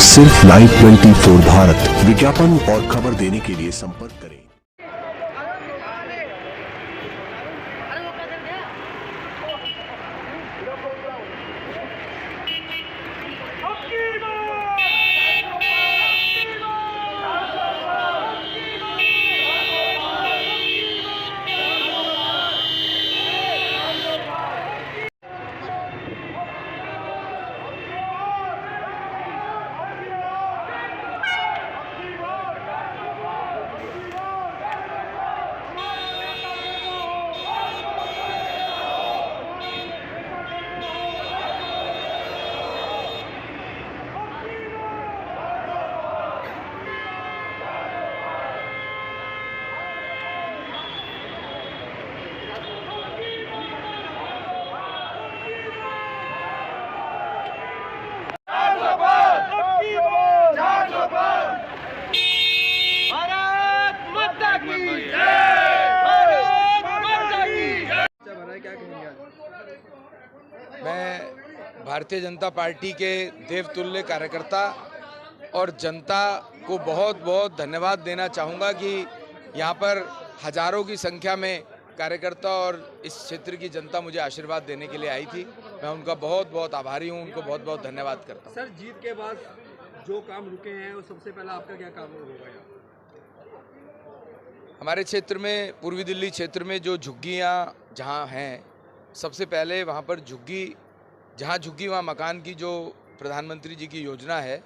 सिर्फ लाइव 24 भारत। विज्ञापन और खबर देने के लिए संपर्क करें। मैं भारतीय जनता पार्टी के देवतुल्य कार्यकर्ता और जनता को बहुत बहुत धन्यवाद देना चाहूँगा कि यहाँ पर हजारों की संख्या में कार्यकर्ता और इस क्षेत्र की जनता मुझे आशीर्वाद देने के लिए आई थी। मैं उनका बहुत बहुत आभारी हूँ, उनको बहुत बहुत धन्यवाद करता हूँ। सर, जीत के बाद जो काम रुके हैं वो सबसे पहला आपका क्या काम होगा? हमारे क्षेत्र में, पूर्वी दिल्ली क्षेत्र में जो झुग्गियाँ जहाँ हैं, सबसे पहले वहाँ पर जहाँ झुग्गी वहाँ मकान की जो प्रधानमंत्री जी की योजना है,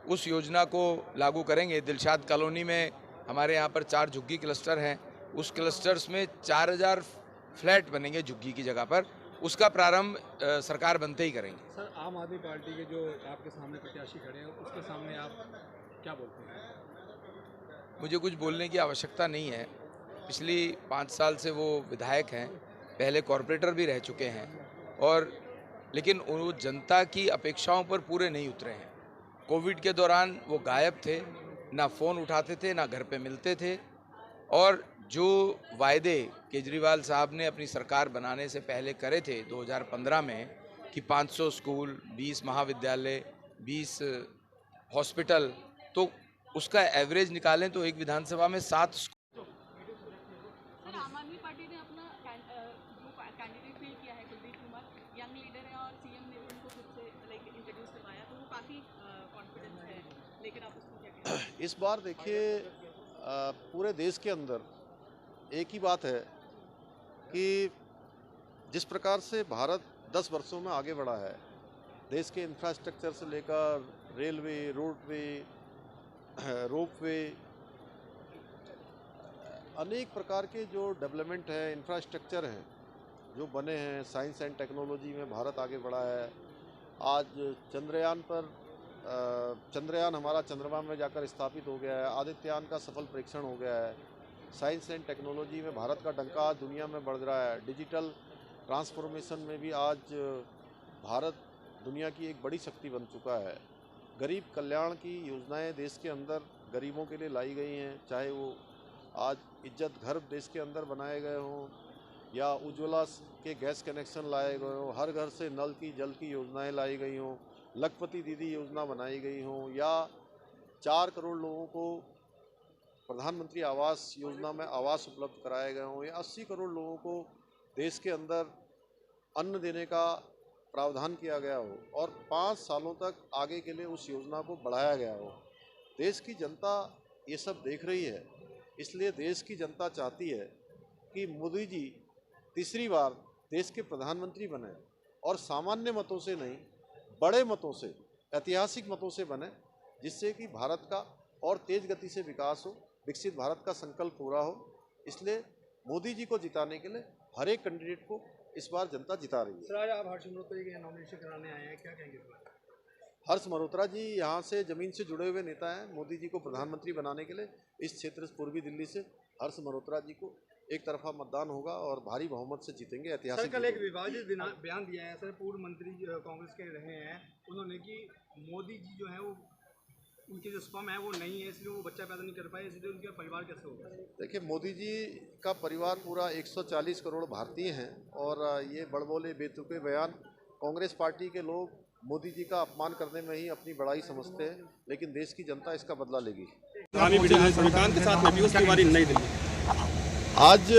उस योजना को लागू करेंगे। दिलशाद कॉलोनी में हमारे यहाँ पर 4 झुग्गी क्लस्टर हैं। उस क्लस्टर्स में 4000 फ्लैट बनेंगे झुग्गी की जगह पर। उसका प्रारंभ सरकार बनते ही करेंगे। सर, आम आदमी पार्टी के जो आपके सामने प्रत्याशी खड़े हैं, उसके सामने आप क्या बोलते हैं? मुझे कुछ बोलने की आवश्यकता नहीं है। पिछली 5 साल से वो विधायक हैं, पहले कॉरपोरेटर भी रह चुके हैं, और लेकिन वो जनता की अपेक्षाओं पर पूरे नहीं उतरे हैं। कोविड के दौरान वो गायब थे, ना फ़ोन उठाते थे, ना घर पे मिलते थे, और जो वायदे केजरीवाल साहब ने अपनी सरकार बनाने से पहले करे थे 2015 में कि 500 स्कूल, 20 महाविद्यालय, 20 हॉस्पिटल, तो उसका एवरेज निकालें तो एक विधानसभा में 7 स्कूल। सर, आम आदमी पार्टी ने अपना जो कैंडिडेट फील किया है, कुलदीप कुमार, यंग लीडर है और सीएम ने उनको खुद से इंट्रोड्यूस करवाया, तो वो काफ़ी कॉन्फिडेंस है, लेकिन आप उसको क्या कहते हैं? इस बार देखिए, पूरे देश के अंदर एक ही बात है कि जिस प्रकार से भारत 10 वर्षों में आगे बढ़ा है, देश के इंफ्रास्ट्रक्चर से लेकर रेलवे, रोडवे, रोपवे, अनेक प्रकार के जो डेवलपमेंट है, इंफ्रास्ट्रक्चर हैं जो बने हैं, साइंस एंड टेक्नोलॉजी में भारत आगे बढ़ा है। आज चंद्रयान हमारा चंद्रमा में जाकर स्थापित हो गया है, आदित्ययान का सफल परीक्षण हो गया है। साइंस एंड टेक्नोलॉजी में भारत का डंका आज दुनिया में बढ़ रहा है। डिजिटल ट्रांसफॉर्मेशन में भी आज भारत दुनिया की एक बड़ी शक्ति बन चुका है। गरीब कल्याण की योजनाएं देश के अंदर गरीबों के लिए लाई गई हैं, चाहे वो आज इज्जत घर देश के अंदर बनाए गए हों या उज्ज्वला के गैस कनेक्शन लाए गए हों, हर घर से नल की जल की योजनाएं लाई गई हों, लखपति दीदी योजना बनाई गई हों, या 4 करोड़ लोगों को प्रधानमंत्री आवास योजना में आवास उपलब्ध कराए गए हों, या 80 करोड़ लोगों को देश के अंदर अन्न देने का प्रावधान किया गया हो और 5 सालों तक आगे के लिए उस योजना को बढ़ाया गया हो। देश की जनता ये सब देख रही है, इसलिए देश की जनता चाहती है कि मोदी जी तीसरी बार देश के प्रधानमंत्री बने, और सामान्य मतों से नहीं, बड़े मतों से, ऐतिहासिक मतों से बने, जिससे कि भारत का और तेज गति से विकास हो, विकसित भारत का संकल्प पूरा हो। इसलिए मोदी जी को जिताने के लिए हर एक कैंडिडेट को इस बार जनता जिता रही है। सर, आज आप हर्ष मल्होत्रा जी के नॉमिनेशन कराने आए हैं, क्या कहेंगे? हर्ष मल्होत्रा जी यहाँ से ज़मीन से जुड़े हुए नेता हैं। मोदी जी को प्रधानमंत्री बनाने के लिए इस क्षेत्र पूर्वी दिल्ली से हर्ष मल्होत्रा जी को एक तरफा मतदान होगा और भारी बहुमत से जीतेंगे। ऐतिहासिक कल एक विवादित बयान दिया है सर, पूर्व मंत्री कांग्रेस के रहे हैं, उन्होंने कि मोदी जी जो है वो उनकी जो स्पर्म है वो नहीं है, इसलिए वो बच्चा पैदा नहीं कर पाए, इसलिए उनका परिवार कैसे होगा? देखिए, मोदी जी का परिवार पूरा 140 करोड़ भारतीय हैं, और ये बड़बोले बेतुके बयान कांग्रेस पार्टी के लोग मोदी जी का अपमान करने में ही अपनी बड़ाई समझते हैं, लेकिन देश की जनता इसका बदला लेगी। आगामी वीडियो रजनीकांत के साथ में पीयूष तिवारी, नई दिल्ली। आज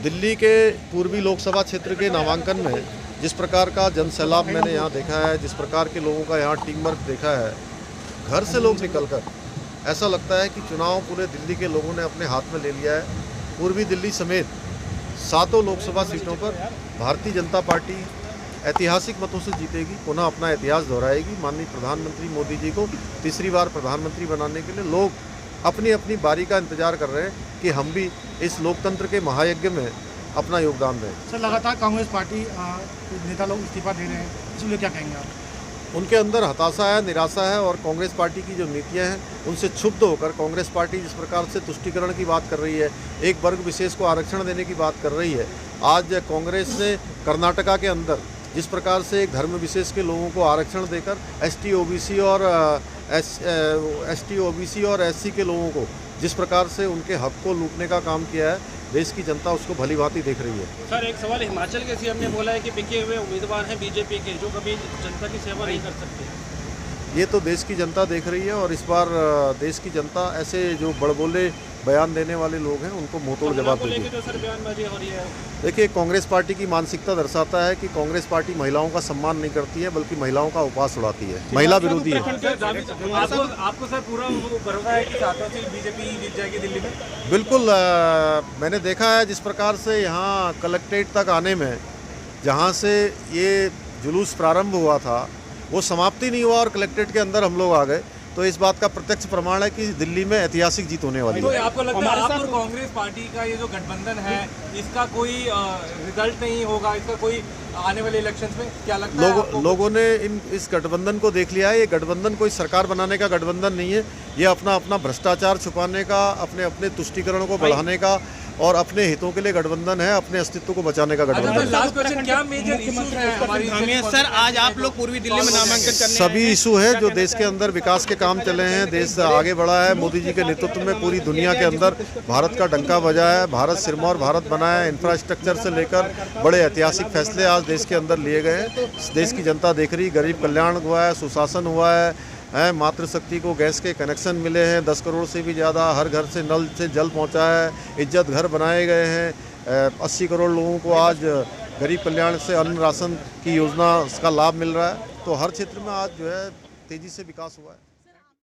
दिल्ली के पूर्वी लोकसभा क्षेत्र के नामांकन में जिस प्रकार का जनसैलाब मैंने यहाँ देखा है, जिस प्रकार के लोगों का यहाँ टीम वर्क देखा है, घर से लोग निकलकर ऐसा लगता है कि चुनाव पूरे दिल्ली के लोगों ने अपने हाथ में ले लिया है। पूर्वी दिल्ली समेत 7 लोकसभा सीटों पर भारतीय जनता पार्टी ऐतिहासिक मतों से जीतेगी, पुनः अपना इतिहास दोहराएगी। माननीय प्रधानमंत्री मोदी जी को तीसरी बार प्रधानमंत्री बनाने के लिए लोग अपनी अपनी बारी का इंतजार कर रहे हैं कि हम भी इस लोकतंत्र के महायज्ञ में अपना योगदान दें। सर, लगातार कांग्रेस पार्टी नेता लोग इस्तीफा दे रहे हैं, इसलिए क्या कहेंगे आप? उनके अंदर हताशा है, निराशा है और कांग्रेस पार्टी की जो नीतियां हैं उनसे क्षुब्ध होकर कांग्रेस पार्टी जिस प्रकार से तुष्टीकरण की बात कर रही है, एक वर्ग विशेष को आरक्षण देने की बात कर रही है। आज कांग्रेस ने कर्नाटका के अंदर जिस प्रकार से एक धर्म विशेष के लोगों को आरक्षण देकर एसटी ओबीसी और एससी के लोगों को जिस प्रकार से उनके हक को लूटने का काम किया है, देश की जनता उसको भली भांति देख रही है। सर, एक सवाल, हिमाचल के सीएम ने बोला है कि बिके हुए उम्मीदवार हैं बीजेपी के, जो कभी जनता की सेवा नहीं कर सकते। ये तो देश की जनता देख रही है और इस बार देश की जनता ऐसे जो बड़बोले बयान देने वाले लोग हैं उनको मुंहतोड़ जवाब देगी। जो सर बयानबाजी हो रही है, देखिए, कांग्रेस पार्टी की मानसिकता दर्शाता है कि कांग्रेस पार्टी महिलाओं का सम्मान नहीं करती है, बल्कि महिलाओं का उपवास उड़ाती है, महिला विरोधी है। आपको सर पूरा भरोसा है कि 7 सीट बीजेपी जीत जाएगी दिल्ली में? बिल्कुल, मैंने देखा है जिस प्रकार से यहाँ कलेक्ट्रेट तक आने में जहाँ से ये जुलूस प्रारंभ हुआ था वो समाप्ति नहीं हुआ और कलेक्ट्रेट के अंदर हम लोग आ गए, तो इस बात का प्रत्यक्ष प्रमाण है कि दिल्ली में ऐतिहासिक जीत होने वाली है। तो आपको लगता है आप और कांग्रेस पार्टी का ये जो गठबंधन है, इसका कोई रिजल्ट नहीं होगा, इसका कोई आने वाले इलेक्शंस में क्या लगता है? लोगों ने इस गठबंधन को देख लिया है। ये गठबंधन कोई सरकार बनाने का गठबंधन नहीं है, ये अपना भ्रष्टाचार छुपाने का, अपने तुष्टीकरण को बढ़ाने का और अपने हितों के लिए गठबंधन है, अपने अस्तित्व को बचाने का गठबंधन। लास्ट क्वेश्चन, क्या मेजर इश्यूज हैं हमारी? सर, आज आप लोग पूर्वी दिल्ली में नामांकन करने सभी इशू है जो देश के अंदर विकास के काम चले हैं, देश आगे बढ़ा है। मोदी जी के नेतृत्व में पूरी दुनिया के अंदर भारत का डंका बजा है, भारत सिरमौर भारत बना है। इंफ्रास्ट्रक्चर से लेकर बड़े ऐतिहासिक फैसले आज देश के अंदर लिए गए हैं। देश की जनता देख रही, गरीब कल्याण हुआ है, सुशासन हुआ है, मातृशक्ति को गैस के कनेक्शन मिले हैं, 10 करोड़ से भी ज़्यादा, हर घर से नल से जल पहुंचा है, इज्जत घर बनाए गए हैं, 80 करोड़ लोगों को आज गरीब कल्याण से अन्न राशन की योजना का लाभ मिल रहा है। तो हर क्षेत्र में आज जो है तेज़ी से विकास हुआ है।